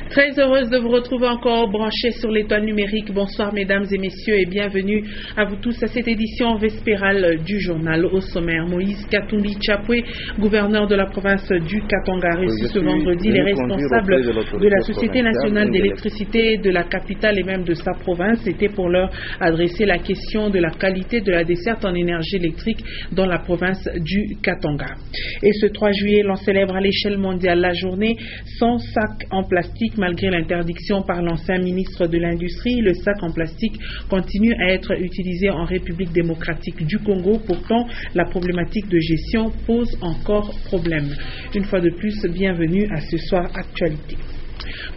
Très heureuse de vous retrouver encore branchés sur l'étoile numérique. Bonsoir mesdames et messieurs et bienvenue à vous tous à cette édition vespérale du journal. Au sommaire, Moïse Katumbi Tchapoué, gouverneur de la province du Katanga, a reçu ce vendredi les responsables de la Société nationale d'électricité de la capitale et même de sa province. C'était pour leur adresser la question de la qualité de la desserte en énergie électrique dans la province du Katanga. Et ce 3 juillet, l'on célèbre à l'échelle mondiale la journée sans sac en plastique. Malgré l'interdiction par l'ancien ministre de l'Industrie, le sac en plastique continue à être utilisé en République démocratique du Congo. Pourtant, la problématique de gestion pose encore problème. Une fois de plus, bienvenue à ce soir Actualité.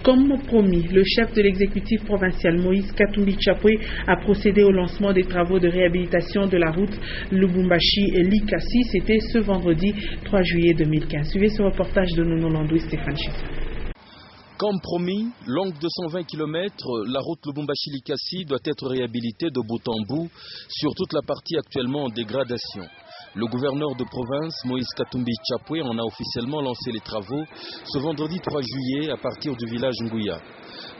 Comme promis, le chef de l'exécutif provincial Moïse Katumbi Tchapoué a procédé au lancement des travaux de réhabilitation de la route Lubumbashi-Likasi. C'était ce vendredi 3 juillet 2015. Suivez ce reportage de Nono Landou et Stéphane Chiffre. Comme promis, longue de 120 km, la route Lubumbashi-Likasi doit être réhabilitée de bout en bout sur toute la partie actuellement en dégradation. Le gouverneur de province, Moïse Katumbi Tchapoué, en a officiellement lancé les travaux ce vendredi 3 juillet à partir du village Nguya.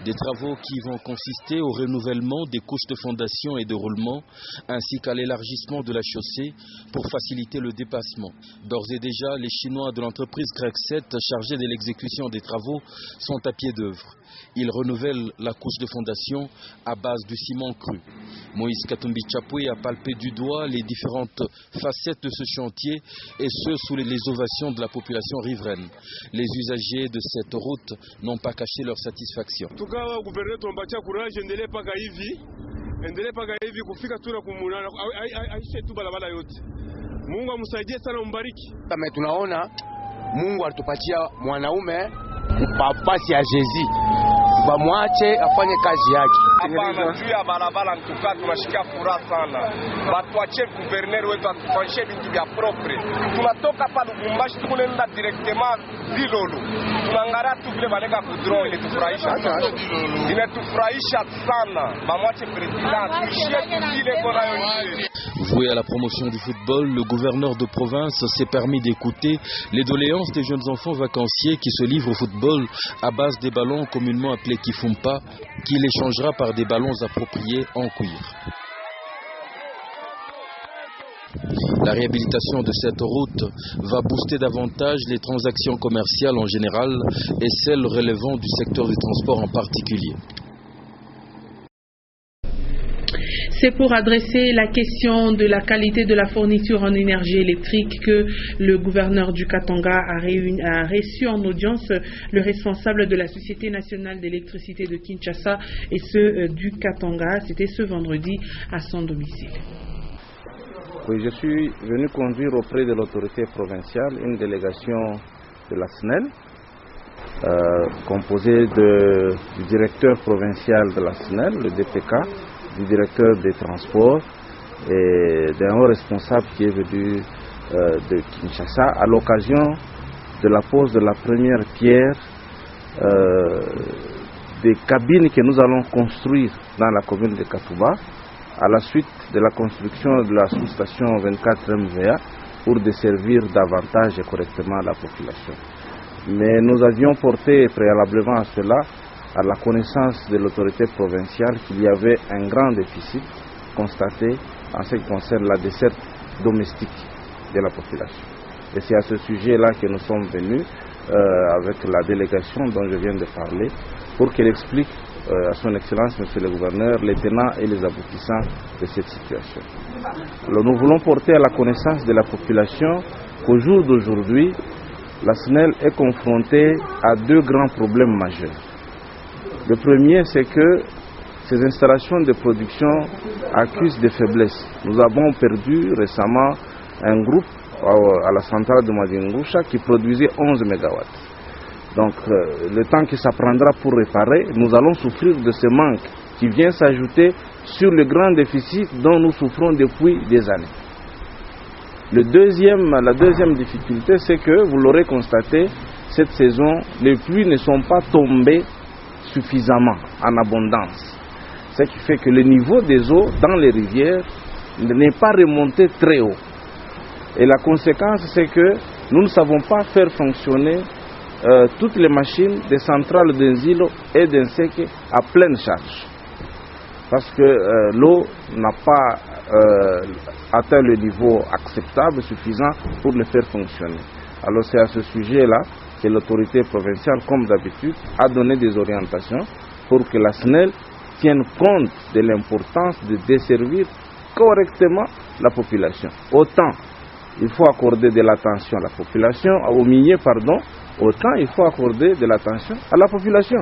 Des travaux qui vont consister au renouvellement des couches de fondation et de roulement, ainsi qu'à l'élargissement de la chaussée pour faciliter le dépassement. D'ores et déjà, les Chinois de l'entreprise Grec 7 chargés de l'exécution des travaux sont à pied d'œuvre. Ils renouvellent la couche de fondation à base du ciment cru. Moïse Katumbi Tchapoué a palpé du doigt les différentes facettes de ce chantier et ce sous les ovations de la population riveraine. Les usagers de cette route n'ont pas caché leur satisfaction. Tukawa gouverneur tunampatia courage, endelee paka hivi kufika tu na kumuna aishe tu barabara yote. Mungu amsaidie sana, umbariki. Kama tunaona Mungu alitupatia mwanaume mpapasi ya Jezi, bamwache afanye kazi yake. Hapana, juu ya barabara ntuka tunashikia furaha sana. Batuachie gouverneur wetu atufanyishe vitu vya propre. Tunatoka pa Lubumbashi tukunenda directement Dilolo. Tunaangalia tu vile baleka kudron, inatufurahisha sana. Inatufurahisha sana. Bamwache president tushie vile kona yote. Voué à la promotion du football, le gouverneur de province s'est permis d'écouter les doléances des jeunes enfants vacanciers qui se livrent au football à base des ballons communément appelés Kifumpa, qu'il échangera par des ballons appropriés en cuir. La réhabilitation de cette route va booster davantage les transactions commerciales en général et celles relevant du secteur du transport en particulier. C'est pour adresser la question de la qualité de la fourniture en énergie électrique que le gouverneur du Katanga a reçu en audience le responsable de la Société nationale d'électricité de Kinshasa et ceux du Katanga. C'était ce vendredi à son domicile. Oui, je suis venu conduire auprès de l'autorité provinciale une délégation de la SNEL composée du directeur provincial de la SNEL, le DPK, du directeur des transports et d'un haut responsable qui est venu de Kinshasa à l'occasion de la pose de la première pierre des cabines que nous allons construire dans la commune de Katouba à la suite de la construction de la sous-station 24 MVA pour desservir davantage et correctement la population. Mais nous avions porté préalablement à cela à la connaissance de l'autorité provinciale qu'il y avait un grand déficit constaté en ce qui concerne la desserte domestique de la population. Et c'est à ce sujet-là que nous sommes venus avec la délégation dont je viens de parler pour qu'elle explique à son Excellence, Monsieur le Gouverneur, les tenants et les aboutissants de cette situation. Alors, nous voulons porter à la connaissance de la population qu'au jour d'aujourd'hui, la SNEL est confrontée à deux grands problèmes majeurs. Le premier, c'est que ces installations de production accusent des faiblesses. Nous avons perdu récemment un groupe à la centrale de Madingoucha qui produisait 11 MW. Donc, le temps que ça prendra pour réparer, nous allons souffrir de ce manque qui vient s'ajouter sur le grand déficit dont nous souffrons depuis des années. La deuxième difficulté, c'est que, vous l'aurez constaté, cette saison, les pluies ne sont pas tombées suffisamment, en abondance. Ce qui fait que le niveau des eaux dans les rivières n'est pas remonté très haut. Et la conséquence, c'est que nous ne savons pas faire fonctionner toutes les machines des centrales d'Enzilo et d'Enseke à pleine charge. Parce que l'eau n'a pas atteint le niveau acceptable, suffisant pour le faire fonctionner. Alors c'est à ce sujet-là que l'autorité provinciale, comme d'habitude, a donné des orientations pour que la SNEL tienne compte de l'importance de desservir correctement la population. Autant il faut accorder de l'attention à la population, aux miniers, autant il faut accorder de l'attention à la population.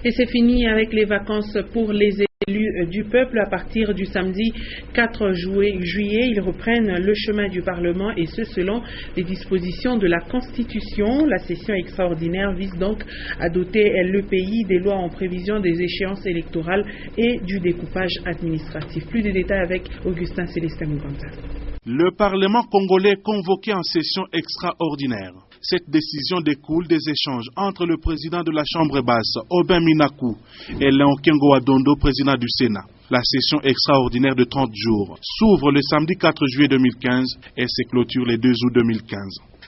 Et c'est fini avec les vacances pour les élus du peuple. À partir du samedi 4 juillet, ils reprennent le chemin du Parlement et ce selon les dispositions de la Constitution. La session extraordinaire vise donc à doter le pays des lois en prévision des échéances électorales et du découpage administratif. Plus de détails avec Augustin Célestin Muganta. Le Parlement congolais convoqué en session extraordinaire. Cette décision découle des échanges entre le président de la Chambre basse, Aubin Minakou, et Léon Kengo Adondo, président du Sénat. La session extraordinaire de 30 jours s'ouvre le samedi 4 juillet 2015 et se clôture le 2 août 2015.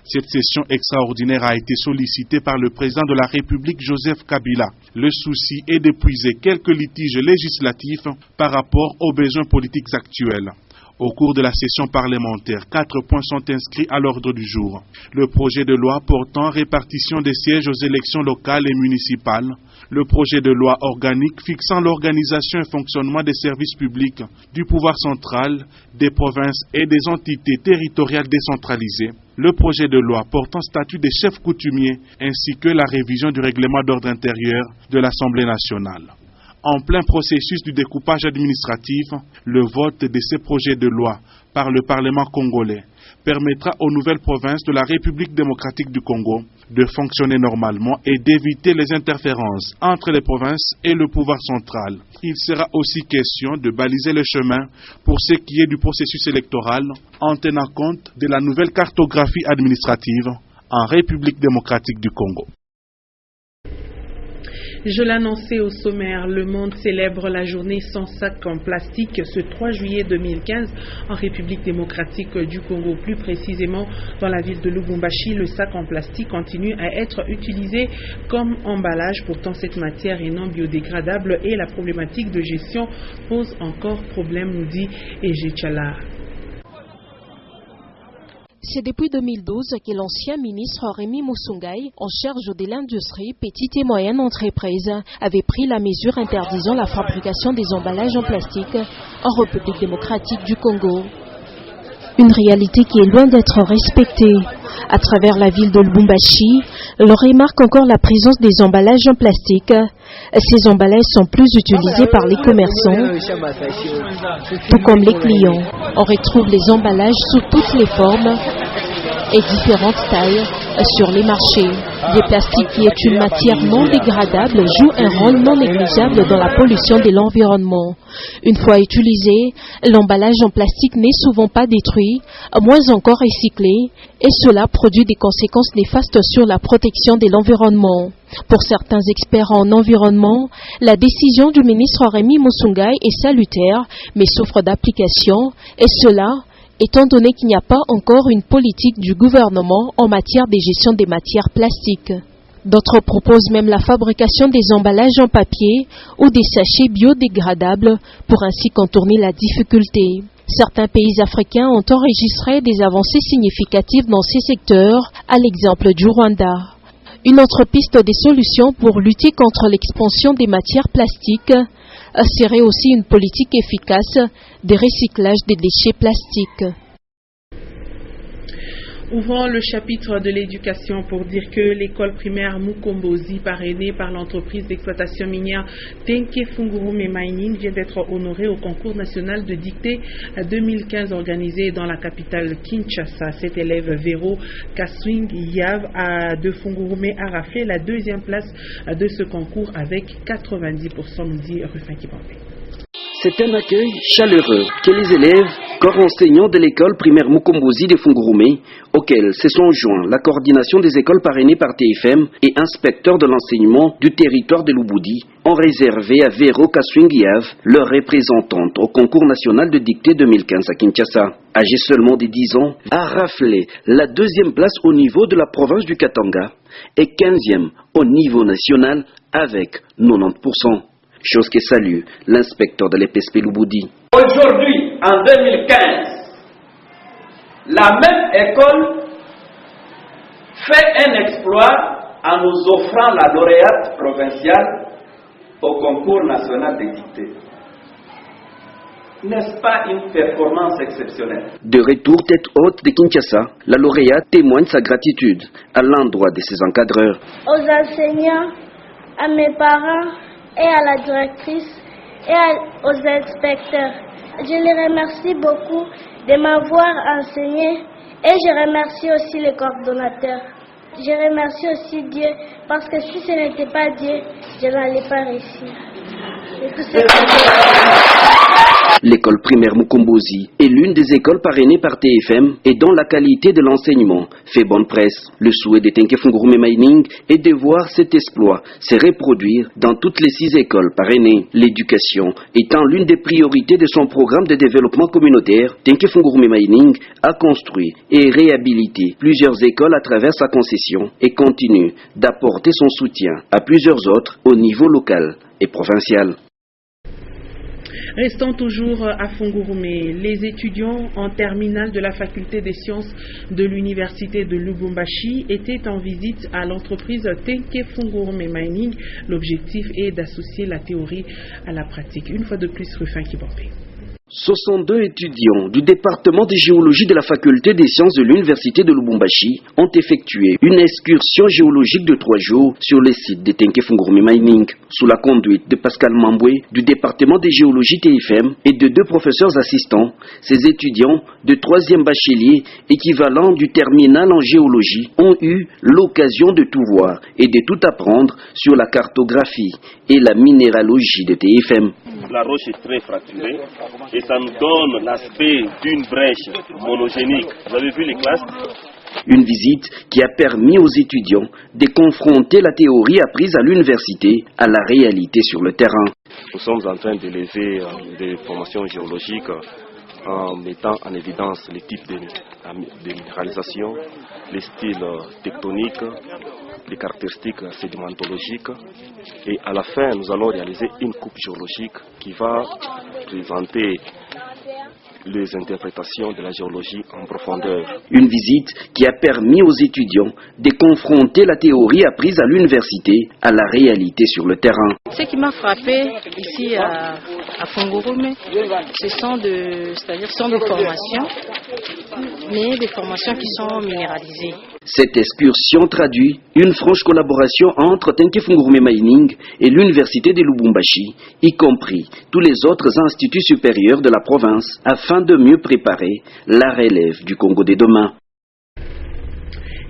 Cette session extraordinaire a été sollicitée par le président de la République, Joseph Kabila. Le souci est d'épuiser quelques litiges législatifs par rapport aux besoins politiques actuels. Au cours de la session parlementaire, 4 points sont inscrits à l'ordre du jour. Le projet de loi portant répartition des sièges aux élections locales et municipales, le projet de loi organique fixant l'organisation et fonctionnement des services publics du pouvoir central, des provinces et des entités territoriales décentralisées, le projet de loi portant statut des chefs coutumiers ainsi que la révision du règlement d'ordre intérieur de l'Assemblée nationale. En plein processus du découpage administratif, le vote de ces projets de loi par le Parlement congolais permettra aux nouvelles provinces de la République démocratique du Congo de fonctionner normalement et d'éviter les interférences entre les provinces et le pouvoir central. Il sera aussi question de baliser le chemin pour ce qui est du processus électoral en tenant compte de la nouvelle cartographie administrative en République démocratique du Congo. Je l'annonçais au sommaire, le monde célèbre la journée sans sac en plastique ce 3 juillet 2015 en République démocratique du Congo. Plus précisément, dans la ville de Lubumbashi, le sac en plastique continue à être utilisé comme emballage. Pourtant, cette matière est non biodégradable et la problématique de gestion pose encore problème, nous dit Ejechala. C'est depuis 2012 que l'ancien ministre Rémi Musungai, en charge de l'industrie, petite et moyenne entreprise, avait pris la mesure interdisant la fabrication des emballages en plastique en République démocratique du Congo. Une réalité qui est loin d'être respectée. À travers la ville de Lubumbashi, l'on remarque encore la présence des emballages en plastique. Ces emballages sont plus utilisés par les commerçants, tout comme les clients. On retrouve les emballages sous toutes les formes et différentes tailles sur les marchés. Le plastique, qui est une matière non dégradable, joue un rôle non négligeable dans la pollution de l'environnement. Une fois utilisé, l'emballage en plastique n'est souvent pas détruit, moins encore recyclé, et cela produit des conséquences néfastes sur la protection de l'environnement. Pour certains experts en environnement, la décision du ministre Rémi Musungai est salutaire, mais souffre d'application, et cela étant donné qu'il n'y a pas encore une politique du gouvernement en matière de gestion des matières plastiques. D'autres proposent même la fabrication des emballages en papier ou des sachets biodégradables pour ainsi contourner la difficulté. Certains pays africains ont enregistré des avancées significatives dans ces secteurs, à l'exemple du Rwanda. Une autre piste des solutions pour lutter contre l'expansion des matières plastiques serait aussi une politique efficace de recyclage des déchets plastiques. Ouvrons le chapitre de l'éducation pour dire que l'école primaire Mukombozi, parrainée par l'entreprise d'exploitation minière Tenke Fungurume Mining, vient d'être honorée au concours national de dictée 2015 organisé dans la capitale Kinshasa. Cet élève Véro Kaswing Yav de Fungurume a raflé la deuxième place de ce concours avec 90%, nous dit Rufin Kibambe. C'est un accueil chaleureux que les élèves corps enseignant de l'école primaire Mukombozi de Fungurume, auquel se sont joints la coordination des écoles parrainées par TFM et inspecteurs de l'enseignement du territoire de Lubudi, ont réservé à Vero Kaswingiav, leur représentante au concours national de dictée 2015 à Kinshasa. Âgée seulement de 10 ans, a raflé la 2e place au niveau de la province du Katanga et 15e au niveau national avec 90%. Chose que salue l'inspecteur de l'EPSP Lubudi. Aujourd'hui, en 2015, la même école fait un exploit en nous offrant la lauréate provinciale au concours national des dictées. N'est-ce pas une performance exceptionnelle? De retour tête haute de Kinshasa, la lauréate témoigne sa gratitude à l'endroit de ses encadreurs. Aux enseignants, à mes parents et à la directrice et aux inspecteurs. Je les remercie beaucoup de m'avoir enseigné et je remercie aussi les coordonnateurs. Je remercie aussi Dieu parce que si ce n'était pas Dieu, je n'allais pas réussir. L'école primaire Mukombozi est l'une des écoles parrainées par TFM et dont la qualité de l'enseignement fait bonne presse. Le souhait de Tenke Fungurume Mining est de voir cet exploit se reproduire dans toutes les 6 écoles parrainées. L'éducation étant l'une des priorités de son programme de développement communautaire, Tenke Fungurume Mining a construit et réhabilité plusieurs écoles à travers sa concession et continue d'apporter son soutien à plusieurs autres au niveau local et provincial. Restons toujours à Fungurume. Les étudiants en terminale de la faculté des sciences de l'université de Lubumbashi étaient en visite à l'entreprise Tenke Fungurume Mining. L'objectif est d'associer la théorie à la pratique. Une fois de plus, Rufin Kibombe. 62 étudiants du département de géologie de la faculté des sciences de l'université de Lubumbashi ont effectué une excursion géologique de 3 jours sur le site de Tenke Fungurume Mining, sous la conduite de Pascal Mamboué du département de géologie TFM et de 2 professeurs assistants. Ces étudiants de 3e bachelier équivalent du terminal en géologie ont eu l'occasion de tout voir et de tout apprendre sur la cartographie et la minéralogie de TFM. La roche est très fracturée et ça nous donne l'aspect d'une brèche monogénique. Vous avez vu les classes? Une visite qui a permis aux étudiants de confronter la théorie apprise à l'université à la réalité sur le terrain. Nous sommes en train d'élever des formations géologiques en mettant en évidence les types de minéralisation, les styles tectoniques, les caractéristiques sédimentologiques. Et à la fin, nous allons réaliser une coupe géologique qui va présenter les interprétations de la géologie en profondeur. Une visite qui a permis aux étudiants de confronter la théorie apprise à l'université à la réalité sur le terrain. Ce qui m'a frappé ici à Fungurume, ce sont des formations, mais des formations qui sont minéralisées. Cette excursion traduit une franche collaboration entre Tenke Fungurume Mining et l'université de Lubumbashi, y compris tous les autres instituts supérieurs de la province, afin de mieux préparer la relève du Congo de demain.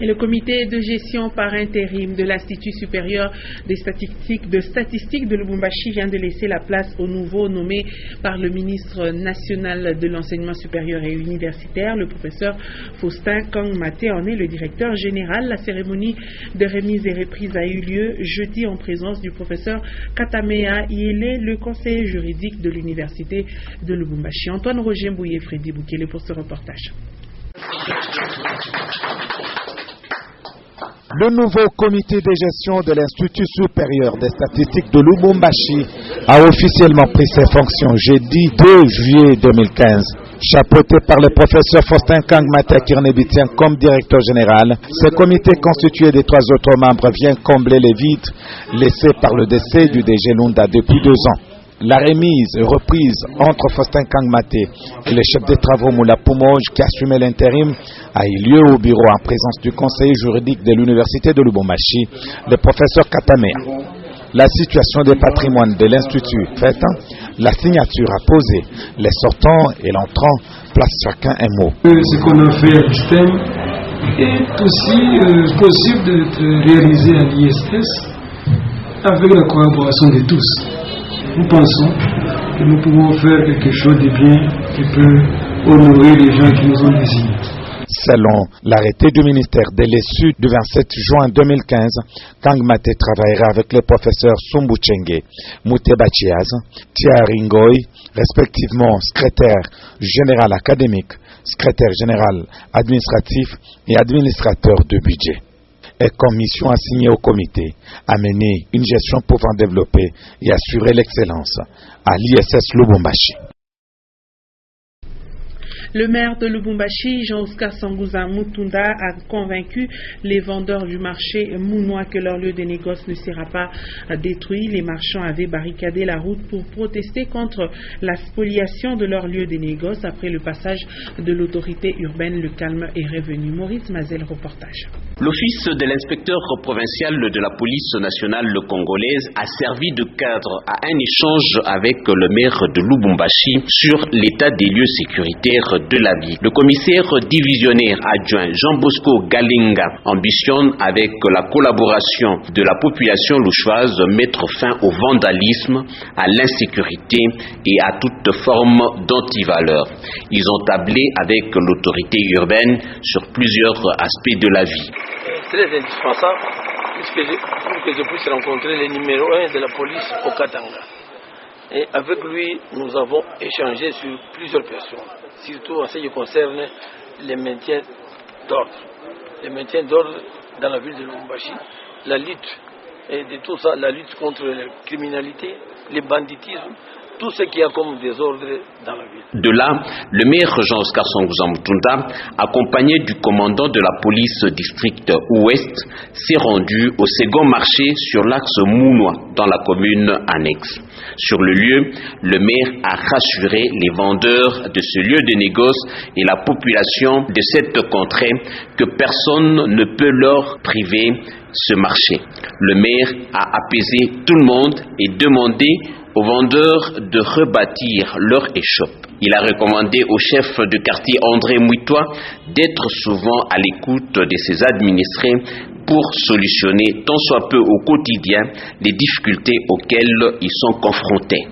Et le comité de gestion par intérim de l'Institut supérieur des statistiques de Lubumbashi vient de laisser la place au nouveau nommé par le ministre national de l'enseignement supérieur et universitaire, le professeur Faustin Kangmate en est le directeur général. La cérémonie de remise et reprise a eu lieu jeudi en présence du professeur Katamea Iele, le conseiller juridique de l'université de Lubumbashi. Antoine Roger Mbouye et Freddy Boukele pour ce reportage. Le nouveau comité de gestion de l'Institut supérieur des statistiques de Lubumbashi a officiellement pris ses fonctions jeudi 2 juillet 2015. Chapeauté par le professeur Faustin Kangmate Kirnebitien comme directeur général, ce comité constitué des 3 autres membres vient combler les vides laissés par le décès du DG Lunda depuis 2 ans. La remise et reprise entre Faustin Kangmate et le chef des travaux Moula Poumonge qui assumait l'intérim a eu lieu au bureau en présence du conseiller juridique de l'université de Lubumbashi, le professeur Katamea. La situation des patrimoines de l'Institut faite, la signature a posé, les sortants et l'entrant placent chacun un mot. Ce qu'on a fait à l'ISTEM est aussi possible d'être réalisé à l'ISS avec la collaboration de tous. Nous pensons que nous pouvons faire quelque chose de bien qui peut honorer les gens qui nous ont désignés. Selon l'arrêté du ministère de l'ESU du 27 juin 2015, Kang Maté travaillera avec les professeurs Sumbu Chenge, Muteba Chiaz, Thierry Ngoy, respectivement secrétaire général académique, secrétaire général administratif et administrateur de budget. Et comme mission assignée au comité, à mener une gestion pouvant développer et assurer l'excellence à l'ISS Lubumbashi. Le maire de Lubumbashi, Jean-Oscar Sangouza Mutunda, a convaincu les vendeurs du marché mounois que leur lieu de négoce ne sera pas détruit. Les marchands avaient barricadé la route pour protester contre la spoliation de leur lieu de négoce. Après le passage de l'autorité urbaine, le calme est revenu. Maurice Mazel, reportage. L'office de l'inspecteur provincial de la police nationale congolaise a servi de cadre à un échange avec le maire de Lubumbashi sur l'état des lieux sécuritaires de la ville. Le commissaire divisionnaire adjoint Jean Bosco Galinga ambitionne, avec la collaboration de la population louchoise, mettre fin au vandalisme, à l'insécurité et à toute forme d'antivaleur. Ils ont tablé avec l'autorité urbaine sur plusieurs aspects de la vie. Très indispensable pour que je puisse rencontrer le numéro 1 de la police au Katanga. Et avec lui, nous avons échangé sur plusieurs questions, surtout en ce qui concerne le maintien d'ordre. Le maintien d'ordre dans la ville de Lubumbashi, la lutte, et de tout ça, la lutte contre la criminalité, le banditisme, tout ce qu'il y a comme désordre dans la ville. De là, le maire Jean-Oscar Sangouza Mutunda, accompagné du commandant de la police district ouest, s'est rendu au second marché sur l'axe Mounois, dans la commune annexe. Sur le lieu, le maire a rassuré les vendeurs de ce lieu de négoce et la population de cette contrée que personne ne peut leur priver ce marché. Le maire a apaisé tout le monde et demandé aux vendeurs de rebâtir leur échoppe. Il a recommandé au chef de quartier André Mouitois d'être souvent à l'écoute de ses administrés pour solutionner tant soit peu au quotidien les difficultés auxquelles ils sont confrontés.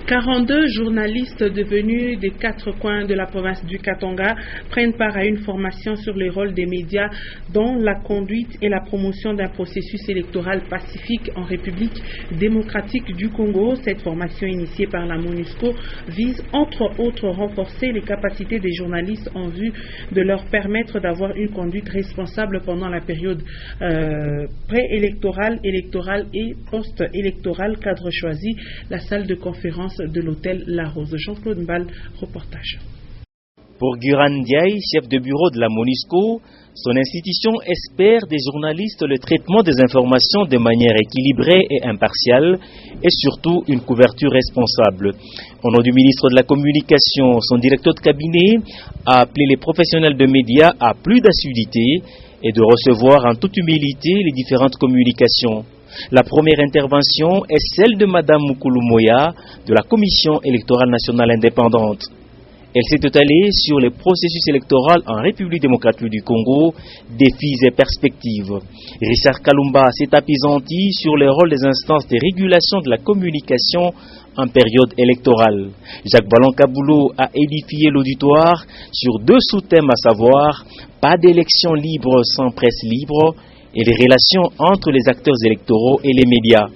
42 journalistes devenus des 4 coins de la province du Katanga prennent part à une formation sur le rôle des médias dans la conduite et la promotion d'un processus électoral pacifique en République démocratique du Congo. Cette formation initiée par la MONUSCO vise entre autres renforcer les capacités des journalistes en vue de leur permettre d'avoir une conduite responsable pendant la période préélectorale, électorale et post-électorale. Cadre choisi, la salle de conférence de l'hôtel La Rose. Jean-Claude Mbal, reportage. Pour Guran Diaye, chef de bureau de la MONUSCO, son institution espère des journalistes le traitement des informations de manière équilibrée et impartiale et surtout une couverture responsable. Au nom du ministre de la Communication, son directeur de cabinet a appelé les professionnels de médias à plus d'assiduité et de recevoir en toute humilité les différentes communications. La première intervention est celle de Madame Mukulu Moya de la Commission électorale nationale indépendante. Elle s'est étalée sur les processus électoraux en République démocratique du Congo, défis et perspectives. Richard Kalumba s'est appesanti sur le rôle des instances de régulation de la communication en période électorale. Jacques Ballon Kaboulou a édifié l'auditoire sur 2 sous-thèmes, à savoir pas d'élection libre sans presse libre et les relations entre les acteurs électoraux et les médias.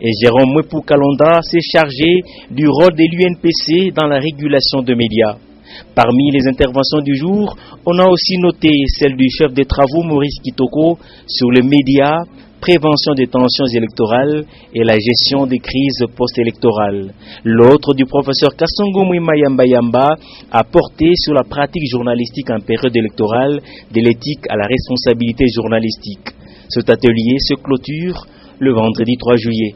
Et Jérôme Mwepou Kalonda s'est chargé du rôle de l'UNPC dans la régulation de médias. Parmi les interventions du jour, on a aussi noté celle du chef des travaux Maurice Kitoko sur les médias, prévention des tensions électorales et la gestion des crises post-électorales. L'autre du professeur Kassongo Mwimayamba Yamba a porté sur la pratique journalistique en période électorale, de l'éthique à la responsabilité journalistique. Cet atelier se clôture le vendredi 3 juillet.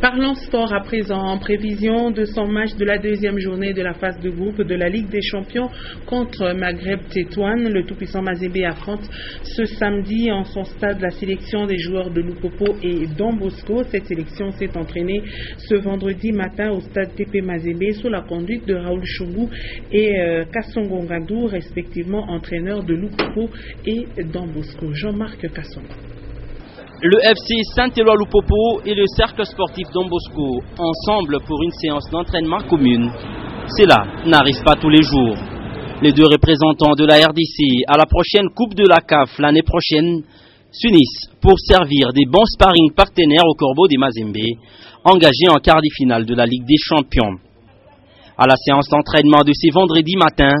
Parlons sport à présent. En prévision de son match de la 2e journée de la phase de groupe de la Ligue des Champions contre Maghreb Tétouan, le tout-puissant Mazembe affronte ce samedi en son stade la sélection des joueurs de Lupopo et Don Bosco. Cette sélection s'est entraînée ce vendredi matin au stade TP Mazembe sous la conduite de Raoul Chungu et Kassongo Ngadou, respectivement entraîneurs de Lupopo et Don Bosco. Jean-Marc Kassongo. Le FC Saint-Éloi-Lupopo et le cercle sportif Don Bosco, ensemble pour une séance d'entraînement commune. Cela n'arrive pas tous les jours. Les deux représentants de la RDC à la prochaine Coupe de la CAF l'année prochaine s'unissent pour servir des bons sparring partenaires au Corbeau des Mazembe, engagés en quart de finale de la Ligue des Champions. À la séance d'entraînement de ce vendredi matin,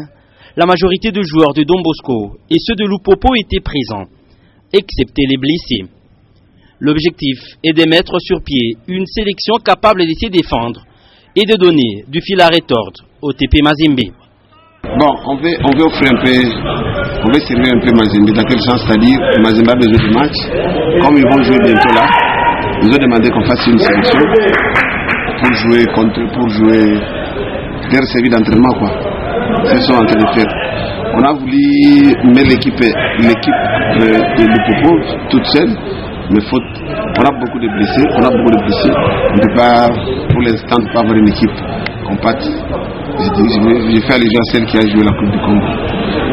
la majorité de joueurs de Don Bosco et ceux de Lupopo étaient présents, excepté les blessés. L'objectif est de mettre sur pied une sélection capable de se défendre et de donner du fil à retordre au TP Mazembe. Bon, on veut offrir un peu, on veut servir un peu Mazembe, dans quel sens, c'est-à-dire Mazembe a besoin du match. Comme ils vont jouer bientôt là, ils ont demandé qu'on fasse une sélection pour jouer leur série d'entraînement, quoi. C'est ce qu'ils sont en train de faire. On a voulu mettre l'équipe de Lupopo toute seule, mais on a beaucoup de blessés, On ne peut pas, pour l'instant, pas avoir une équipe compacte. J'ai fait allusion à celle qui a joué la Coupe du Congo.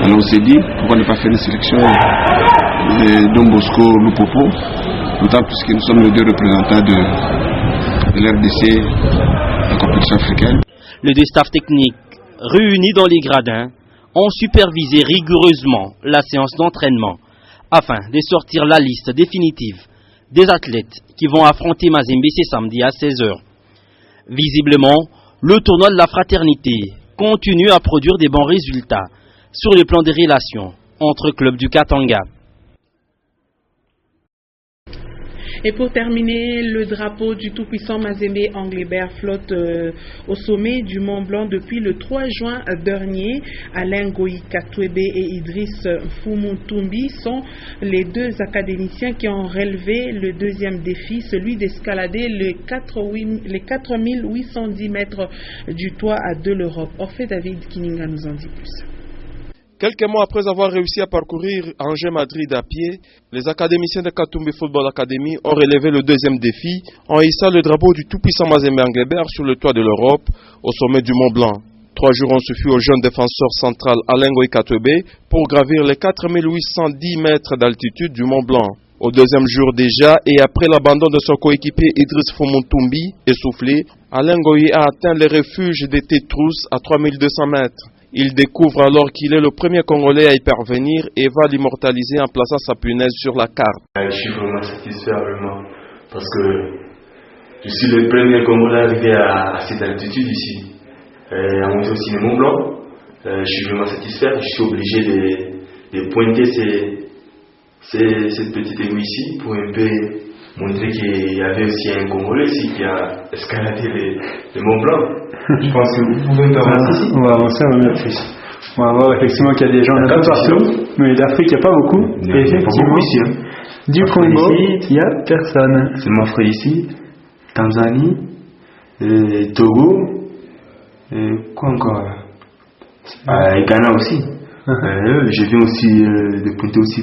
Alors on s'est dit, pourquoi ne pas faire une sélection de Don Bosco Lupopo, d'autant plus que nous sommes les deux représentants de l'RDC, la compétition africaine. Les deux staffs techniques réunis dans les gradins ont supervisé rigoureusement la séance d'entraînement afin de sortir la liste définitive des athlètes qui vont affronter Mazembe ce samedi à 16h. Visiblement, le tournoi de la fraternité continue à produire des bons résultats sur le plan des relations entre clubs du Katanga. Et pour terminer, le drapeau du tout-puissant Mazembe Anglebert flotte au sommet du Mont Blanc depuis le 3 juin dernier. Alain Goï Katwebe et Idriss Fumutumbi sont les deux académiciens qui ont relevé le deuxième défi, celui d'escalader les 4810 mètres du toit de l'Europe. Orphée David Kininga nous en dit plus. Quelques mois après avoir réussi à parcourir Angers-Madrid à pied, les académiciens de Katumbi Football Academy ont relevé le deuxième défi en hissant le drapeau du tout-puissant Mazembe Anglebert sur le toit de l'Europe, au sommet du Mont Blanc. 3 jours ont suffi au jeune défenseur central Alain Goï Katwebe pour gravir les 4810 mètres d'altitude du Mont Blanc. Au deuxième jour déjà, et après l'abandon de son coéquipier Idriss Fumutumbi, essoufflé, Alain Goï a atteint le refuge des Tétrousses à 3200 mètres. Il découvre alors qu'il est le premier Congolais à y parvenir et va l'immortaliser en plaçant sa punaise sur la carte. Je suis vraiment satisfait vraiment parce que je suis le premier Congolais arrivé à cette altitude ici. À monter aussi le Mont Blanc. Je suis vraiment satisfait. Je suis obligé de pointer cette petite aiguille ici pour un peu montrer qu'il y avait aussi un Congolais ici qui a escaladé le Mont Blanc. Je pense que vous pouvez me avancer ici. On va avancer en Afrique. On va voir effectivement qu'il y a des gens un peu partout, mais d'Afrique il n'y a pas beaucoup. Et effectivement, ici, hein. Du Congo, il n'y a personne. C'est mon frère ici, Tanzanie, Togo, quoi encore, et Ghana aussi. Je viens aussi de pointer aussi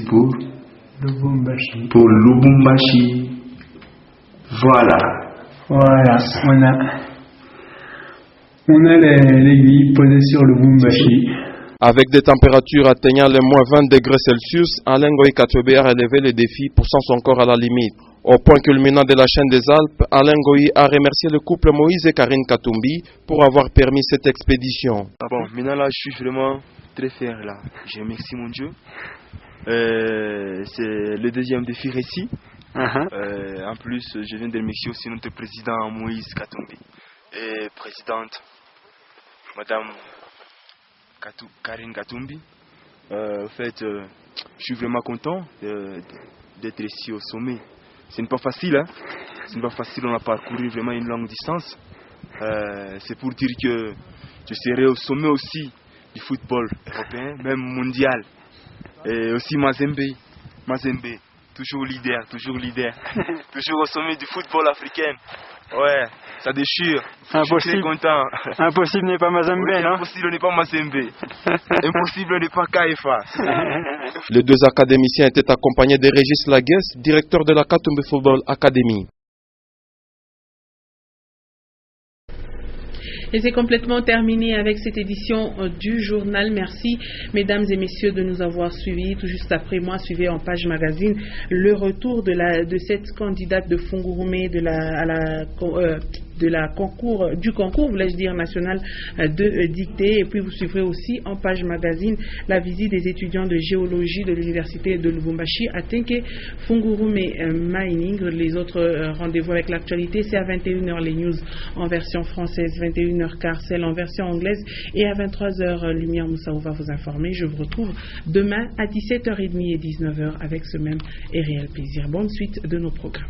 pour Lubumbashi. Voilà, on a l'aiguille posée sur le Lubumbashi. Avec des températures atteignant les moins 20 degrés Celsius, Alain Goï Katwebe a relevé le défi, poussant son corps à la limite. Au point culminant de la chaîne des Alpes, Alain Goï a remercié le couple Moïse et Karine Katumbi pour avoir permis cette expédition. Bon, maintenant là, je suis vraiment très fier là. Je remercie mon Dieu. C'est le deuxième défi réussi. En plus, je viens de remercier aussi notre président Moïse Katumbi et présidente Madame Karine Katumbi. En fait, je suis vraiment content d'être ici au sommet. Ce n'est pas facile, hein. Ce n'est pas facile, on a parcouru vraiment une longue distance. C'est pour dire que je serai au sommet aussi du football européen, même mondial. Et aussi Mazembe, toujours leader, toujours au sommet du football africain. Ouais, ça déchire. Je suis très content. Impossible n'est pas Mazembe, non? Impossible n'est pas Mazembe. Impossible n'est pas Kaifa. Les deux académiciens étaient accompagnés de Régis Laguesse, directeur de la Katumbi Football Academy. Et c'est complètement terminé avec cette édition du journal. Merci, mesdames et messieurs, de nous avoir suivis. Tout juste après moi, suivez en page magazine le retour de cette candidate de Fungurume du concours, voulais-je dire, national de dictée. Et puis vous suivrez aussi en page magazine la visite des étudiants de géologie de l'université de Lubumbashi à Tenke Fungurume Mining. Les autres rendez-vous avec l'actualité, c'est à 21h les news en version française, 21h15 celle en version anglaise, et à 23h Lumière Moussaou va vous informer. Je vous retrouve demain à 17h30 et 19h avec ce même et réel plaisir. Bonne suite de nos programmes.